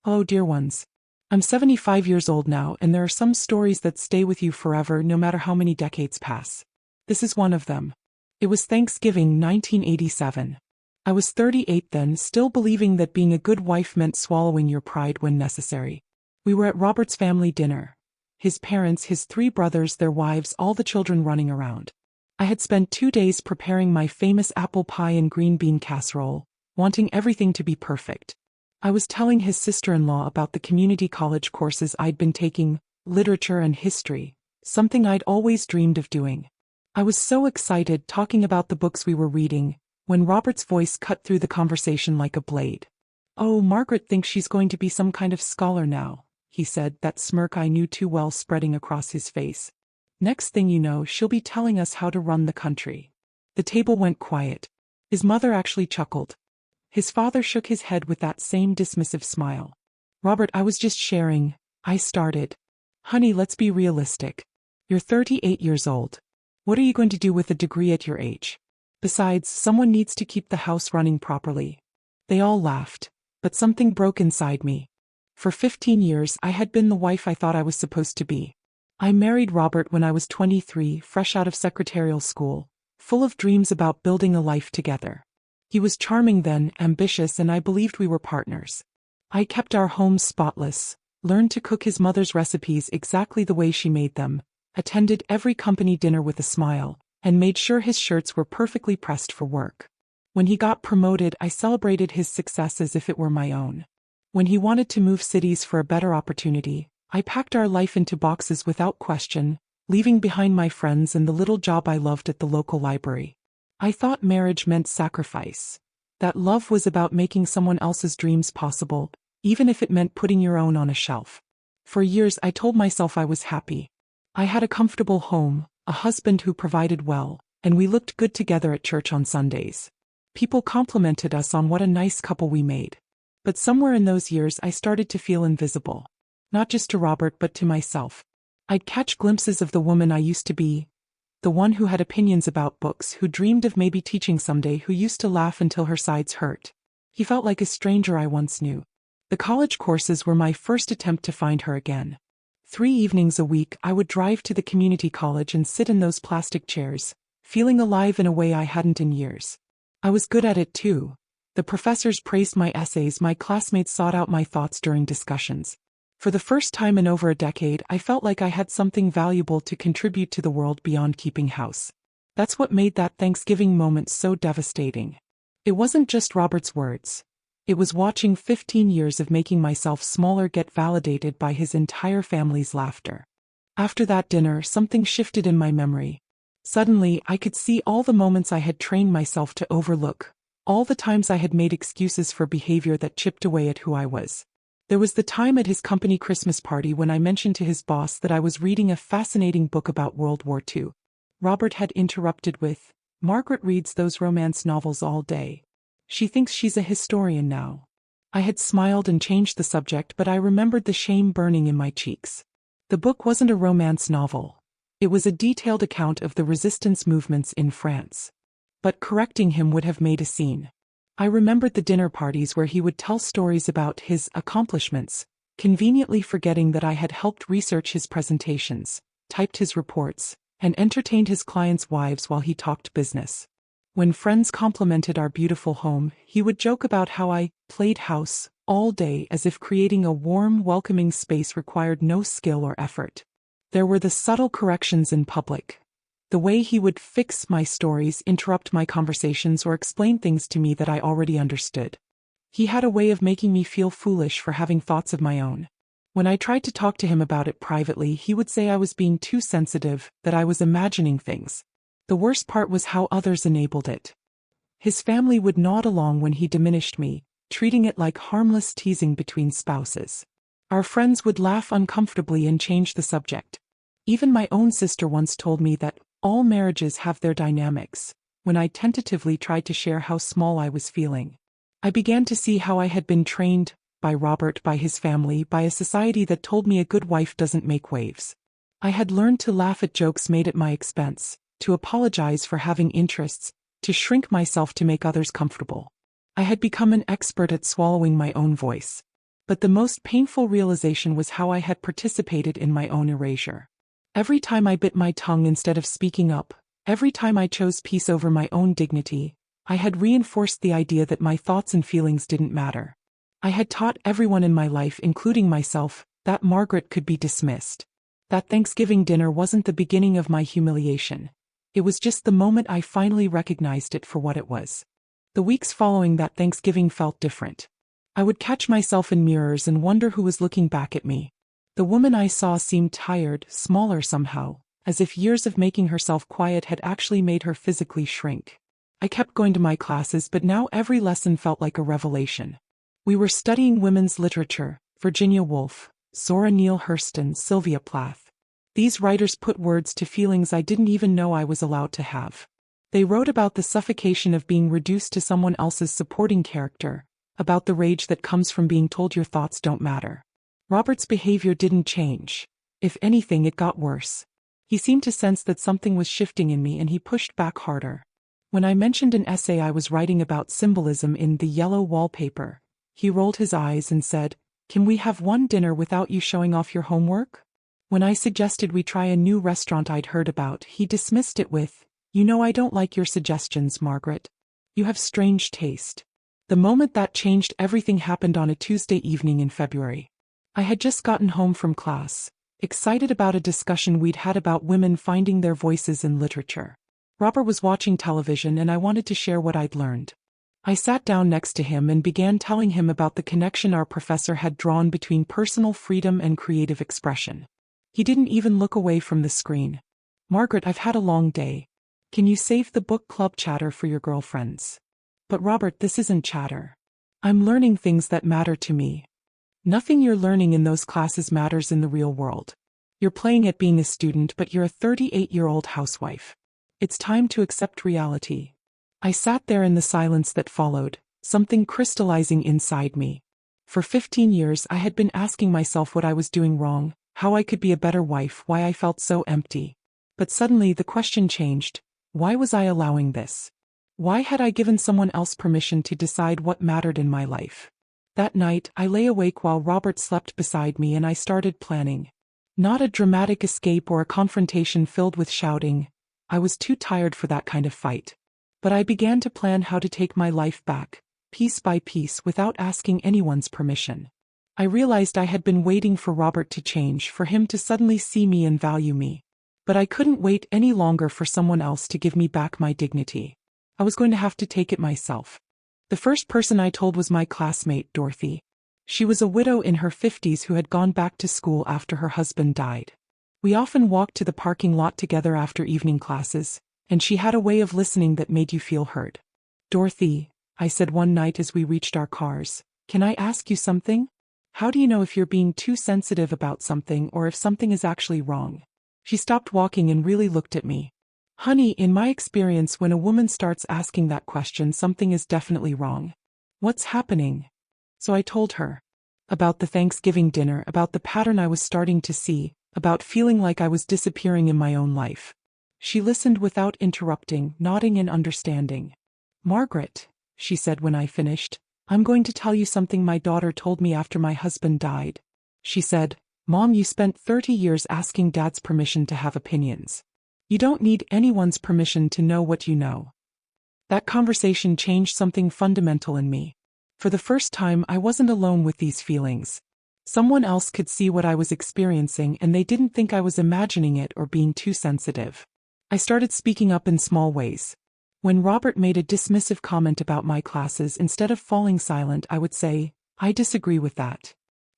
Hello, dear ones. I'm 75 years old now, and there are some stories that stay with you forever no matter how many decades pass. This is one of them. It was Thanksgiving 1987. I was 38 then, still believing that being a good wife meant swallowing your pride when necessary. We were at Robert's family dinner. His parents, his 3 brothers, their wives, all the children running around. I had spent 2 days preparing my famous apple pie and green bean casserole, wanting everything to be perfect. I was telling his sister-in-law about the community college courses I'd been taking, literature and history, something I'd always dreamed of doing. I was so excited talking about the books we were reading, when Robert's voice cut through the conversation like a blade. "Oh, Margaret thinks she's going to be some kind of scholar now," he said, that smirk I knew too well spreading across his face. "Next thing you know, she'll be telling us how to run the country." The table went quiet. His mother actually chuckled. His father shook his head with that same dismissive smile. "Robert, I was just sharing," I started. "Honey, let's be realistic. You're 38 years old. What are you going to do with a degree at your age? Besides, someone needs to keep the house running properly." They all laughed, but something broke inside me. For 15 years, I had been the wife I thought I was supposed to be. I married Robert when I was 23, fresh out of secretarial school, full of dreams about building a life together. He was charming then, ambitious, and I believed we were partners. I kept our home spotless, learned to cook his mother's recipes exactly the way she made them, attended every company dinner with a smile, and made sure his shirts were perfectly pressed for work. When he got promoted, I celebrated his success as if it were my own. When he wanted to move cities for a better opportunity, I packed our life into boxes without question, leaving behind my friends and the little job I loved at the local library. I thought marriage meant sacrifice. That love was about making someone else's dreams possible, even if it meant putting your own on a shelf. For years I told myself I was happy. I had a comfortable home, a husband who provided well, and we looked good together at church on Sundays. People complimented us on what a nice couple we made. But somewhere in those years I started to feel invisible. Not just to Robert but to myself. I'd catch glimpses of the woman I used to be. The one who had opinions about books, who dreamed of maybe teaching someday, who used to laugh until her sides hurt. He felt like a stranger I once knew. The college courses were my first attempt to find her again. 3 evenings a week I would drive to the community college and sit in those plastic chairs, feeling alive in a way I hadn't in years. I was good at it too. The professors praised my essays, my classmates sought out my thoughts during discussions. For the first time in over a decade, I felt like I had something valuable to contribute to the world beyond keeping house. That's what made that Thanksgiving moment so devastating. It wasn't just Robert's words. It was watching 15 years of making myself smaller get validated by his entire family's laughter. After that dinner, something shifted in my memory. Suddenly, I could see all the moments I had trained myself to overlook, all the times I had made excuses for behavior that chipped away at who I was. There was the time at his company Christmas party when I mentioned to his boss that I was reading a fascinating book about World War II. Robert had interrupted with, "Margaret reads those romance novels all day. She thinks she's a historian now." I had smiled and changed the subject, but I remembered the shame burning in my cheeks. The book wasn't a romance novel. It was a detailed account of the resistance movements in France. But correcting him would have made a scene. I remembered the dinner parties where he would tell stories about his accomplishments, conveniently forgetting that I had helped research his presentations, typed his reports, and entertained his clients' wives while he talked business. When friends complimented our beautiful home, he would joke about how I played house all day, as if creating a warm, welcoming space required no skill or effort. There were the subtle corrections in public. The way he would fix my stories, interrupt my conversations, or explain things to me that I already understood. He had a way of making me feel foolish for having thoughts of my own. When I tried to talk to him about it privately, he would say I was being too sensitive, that I was imagining things. The worst part was how others enabled it. His family would nod along when he diminished me, treating it like harmless teasing between spouses. Our friends would laugh uncomfortably and change the subject. Even my own sister once told me that all marriages have their dynamics, when I tentatively tried to share how small I was feeling. I began to see how I had been trained, by Robert, by his family, by a society that told me a good wife doesn't make waves. I had learned to laugh at jokes made at my expense, to apologize for having interests, to shrink myself to make others comfortable. I had become an expert at swallowing my own voice. But the most painful realization was how I had participated in my own erasure. Every time I bit my tongue instead of speaking up, every time I chose peace over my own dignity, I had reinforced the idea that my thoughts and feelings didn't matter. I had taught everyone in my life, including myself, that Margaret could be dismissed. That Thanksgiving dinner wasn't the beginning of my humiliation. It was just the moment I finally recognized it for what it was. The weeks following that Thanksgiving felt different. I would catch myself in mirrors and wonder who was looking back at me. The woman I saw seemed tired, smaller somehow, as if years of making herself quiet had actually made her physically shrink. I kept going to my classes, but now every lesson felt like a revelation. We were studying women's literature, Virginia Woolf, Zora Neale Hurston, Sylvia Plath. These writers put words to feelings I didn't even know I was allowed to have. They wrote about the suffocation of being reduced to someone else's supporting character, about the rage that comes from being told your thoughts don't matter. Robert's behavior didn't change. If anything, it got worse. He seemed to sense that something was shifting in me, and he pushed back harder. When I mentioned an essay I was writing about symbolism in the yellow wallpaper, he rolled his eyes and said, "Can we have one dinner without you showing off your homework?" When I suggested we try a new restaurant I'd heard about, he dismissed it with, "You know I don't like your suggestions, Margaret. You have strange taste." The moment that changed everything happened on a Tuesday evening in February. I had just gotten home from class, excited about a discussion we'd had about women finding their voices in literature. Robert was watching television and I wanted to share what I'd learned. I sat down next to him and began telling him about the connection our professor had drawn between personal freedom and creative expression. He didn't even look away from the screen. "Margaret, I've had a long day. Can you save the book club chatter for your girlfriends?" "But Robert, this isn't chatter. I'm learning things that matter to me." "Nothing you're learning in those classes matters in the real world. You're playing at being a student, but you're a 38-year-old housewife. It's time to accept reality." I sat there in the silence that followed, something crystallizing inside me. For 15 years I had been asking myself what I was doing wrong, how I could be a better wife, why I felt so empty. But suddenly the question changed. Why was I allowing this? Why had I given someone else permission to decide what mattered in my life? That night, I lay awake while Robert slept beside me and I started planning. Not a dramatic escape or a confrontation filled with shouting. I was too tired for that kind of fight. But I began to plan how to take my life back, piece by piece, without asking anyone's permission. I realized I had been waiting for Robert to change, for him to suddenly see me and value me. But I couldn't wait any longer for someone else to give me back my dignity. I was going to have to take it myself. The first person I told was my classmate, Dorothy. She was a widow in her 50s who had gone back to school after her husband died. We often walked to the parking lot together after evening classes, and she had a way of listening that made you feel heard. "Dorothy," I said one night as we reached our cars, "can I ask you something? How do you know if you're being too sensitive about something or if something is actually wrong?" She stopped walking and really looked at me. "Honey, in my experience, when a woman starts asking that question, something is definitely wrong. What's happening?" So I told her. About the Thanksgiving dinner, about the pattern I was starting to see, about feeling like I was disappearing in my own life. She listened without interrupting, nodding in understanding. "Margaret," she said when I finished, "I'm going to tell you something my daughter told me after my husband died." She said, "Mom, you spent 30 years asking Dad's permission to have opinions. You don't need anyone's permission to know what you know." That conversation changed something fundamental in me. For the first time, I wasn't alone with these feelings. Someone else could see what I was experiencing, and they didn't think I was imagining it or being too sensitive. I started speaking up in small ways. When Robert made a dismissive comment about my classes, instead of falling silent, I would say, "I disagree with that."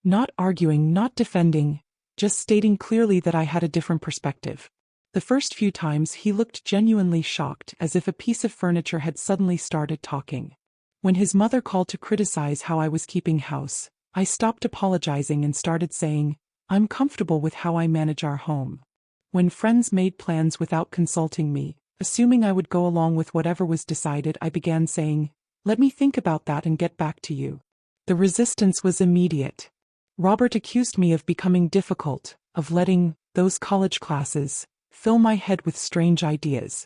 Not arguing, not defending, just stating clearly that I had a different perspective. The first few times he looked genuinely shocked, as if a piece of furniture had suddenly started talking. When his mother called to criticize how I was keeping house, I stopped apologizing and started saying, "I'm comfortable with how I manage our home." When friends made plans without consulting me, assuming I would go along with whatever was decided, I began saying, "Let me think about that and get back to you." The resistance was immediate. Robert accused me of becoming difficult, of letting those college classes fill my head with strange ideas.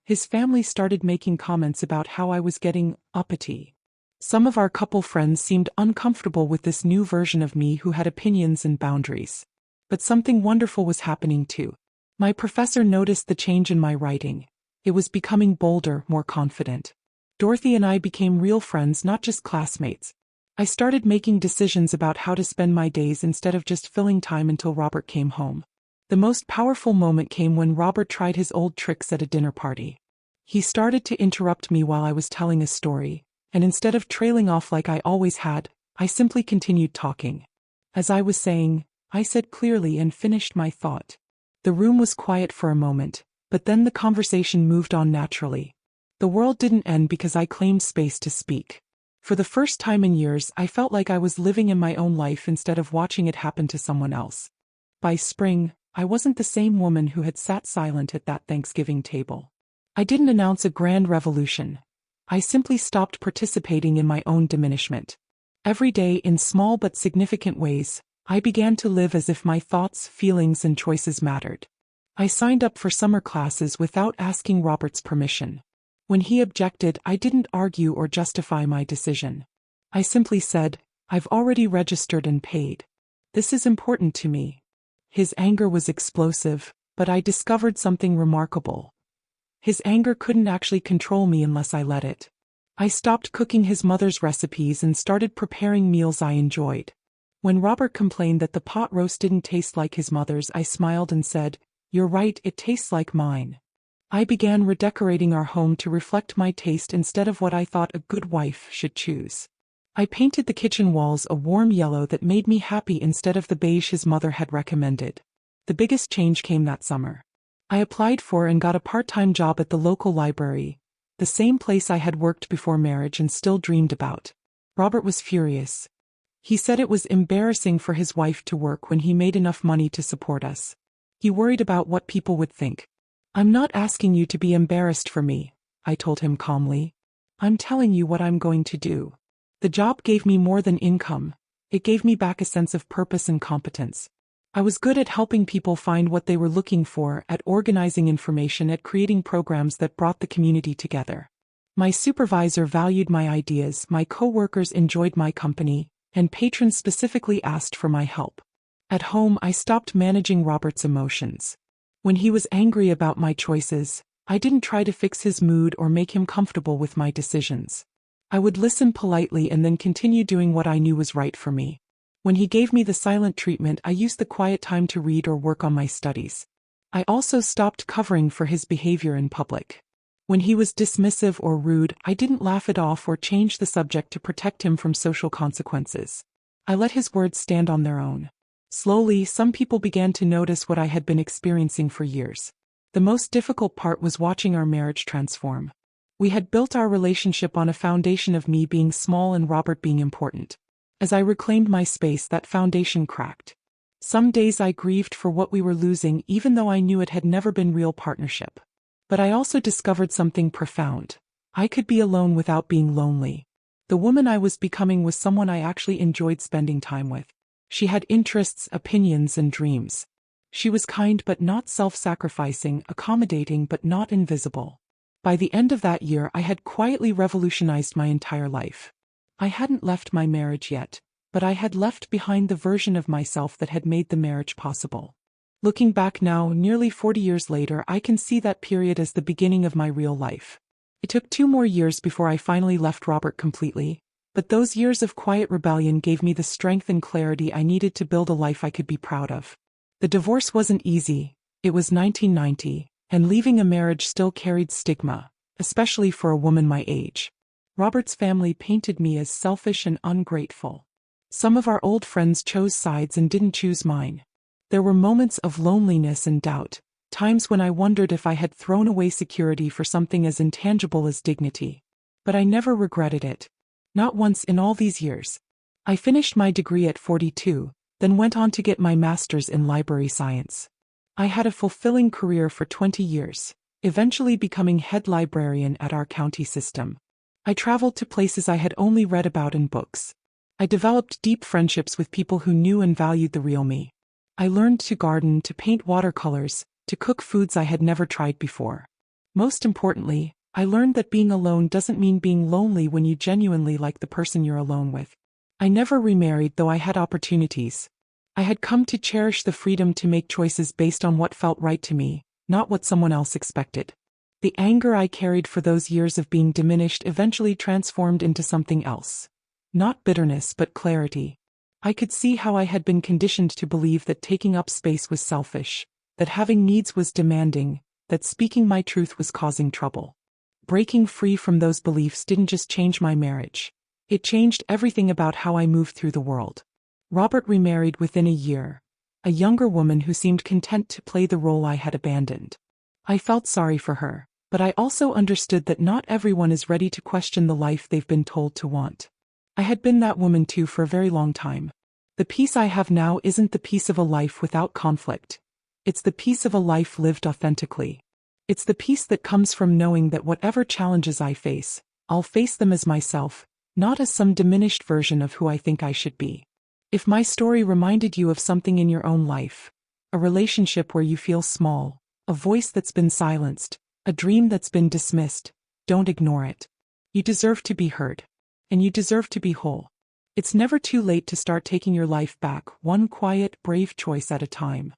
His family started making comments about how I was getting uppity. Some of our couple friends seemed uncomfortable with this new version of me who had opinions and boundaries. But something wonderful was happening too. My professor noticed the change in my writing. It was becoming bolder, more confident. Dorothy and I became real friends, not just classmates. I started making decisions about how to spend my days instead of just filling time until Robert came home. The most powerful moment came when Robert tried his old tricks at a dinner party. He started to interrupt me while I was telling a story, and instead of trailing off like I always had, I simply continued talking. As I was saying, I said clearly and finished my thought. The room was quiet for a moment, but then the conversation moved on naturally. The world didn't end because I claimed space to speak. For the first time in years, I felt like I was living in my own life instead of watching it happen to someone else. By spring, I wasn't the same woman who had sat silent at that Thanksgiving table. I didn't announce a grand revolution. I simply stopped participating in my own diminishment. Every day, in small but significant ways, I began to live as if my thoughts, feelings, and choices mattered. I signed up for summer classes without asking Robert's permission. When he objected, I didn't argue or justify my decision. I simply said, "I've already registered and paid. This is important to me." His anger was explosive, but I discovered something remarkable. His anger couldn't actually control me unless I let it. I stopped cooking his mother's recipes and started preparing meals I enjoyed. When Robert complained that the pot roast didn't taste like his mother's, I smiled and said, "You're right, it tastes like mine." I began redecorating our home to reflect my taste instead of what I thought a good wife should choose. I painted the kitchen walls a warm yellow that made me happy instead of the beige his mother had recommended. The biggest change came that summer. I applied for and got a part-time job at the local library, the same place I had worked before marriage and still dreamed about. Robert was furious. He said it was embarrassing for his wife to work when he made enough money to support us. He worried about what people would think. "I'm not asking you to be embarrassed for me," I told him calmly. "I'm telling you what I'm going to do." The job gave me more than income. It gave me back a sense of purpose and competence. I was good at helping people find what they were looking for, at organizing information, at creating programs that brought the community together. My supervisor valued my ideas, my coworkers enjoyed my company, and patrons specifically asked for my help. At home, I stopped managing Robert's emotions. When he was angry about my choices, I didn't try to fix his mood or make him comfortable with my decisions. I would listen politely and then continue doing what I knew was right for me. When he gave me the silent treatment, I used the quiet time to read or work on my studies. I also stopped covering for his behavior in public. When he was dismissive or rude, I didn't laugh it off or change the subject to protect him from social consequences. I let his words stand on their own. Slowly, some people began to notice what I had been experiencing for years. The most difficult part was watching our marriage transform. We had built our relationship on a foundation of me being small and Robert being important. As I reclaimed my space, that foundation cracked. Some days I grieved for what we were losing, even though I knew it had never been real partnership. But I also discovered something profound. I could be alone without being lonely. The woman I was becoming was someone I actually enjoyed spending time with. She had interests, opinions, and dreams. She was kind but not self-sacrificing, accommodating but not invisible. By the end of that year, I had quietly revolutionized my entire life. I hadn't left my marriage yet, but I had left behind the version of myself that had made the marriage possible. Looking back now, nearly 40 years later, I can see that period as the beginning of my real life. It took 2 more years before I finally left Robert completely. But those years of quiet rebellion gave me the strength and clarity I needed to build a life I could be proud of. The divorce wasn't easy. It was 1990, and leaving a marriage still carried stigma, especially for a woman my age. Robert's family painted me as selfish and ungrateful. Some of our old friends chose sides and didn't choose mine. There were moments of loneliness and doubt, times when I wondered if I had thrown away security for something as intangible as dignity. But I never regretted it. Not once in all these years. I finished my degree at 42, then went on to get my master's in library science. I had a fulfilling career for 20 years, eventually becoming head librarian at our county system. I traveled to places I had only read about in books. I developed deep friendships with people who knew and valued the real me. I learned to garden, to paint watercolors, to cook foods I had never tried before. Most importantly, I learned that being alone doesn't mean being lonely when you genuinely like the person you're alone with. I never remarried, though I had opportunities. I had come to cherish the freedom to make choices based on what felt right to me, not what someone else expected. The anger I carried for those years of being diminished eventually transformed into something else. Not bitterness, but clarity. I could see how I had been conditioned to believe that taking up space was selfish, that having needs was demanding, that speaking my truth was causing trouble. Breaking free from those beliefs didn't just change my marriage. It changed everything about how I moved through the world. Robert remarried within a year, a younger woman who seemed content to play the role I had abandoned. I felt sorry for her, but I also understood that not everyone is ready to question the life they've been told to want. I had been that woman too for a very long time. The peace I have now isn't the peace of a life without conflict. It's the peace of a life lived authentically. It's the peace that comes from knowing that whatever challenges I face, I'll face them as myself, not as some diminished version of who I think I should be. If my story reminded you of something in your own life, a relationship where you feel small, a voice that's been silenced, a dream that's been dismissed, don't ignore it. You deserve to be heard. And you deserve to be whole. It's never too late to start taking your life back, one quiet, brave choice at a time.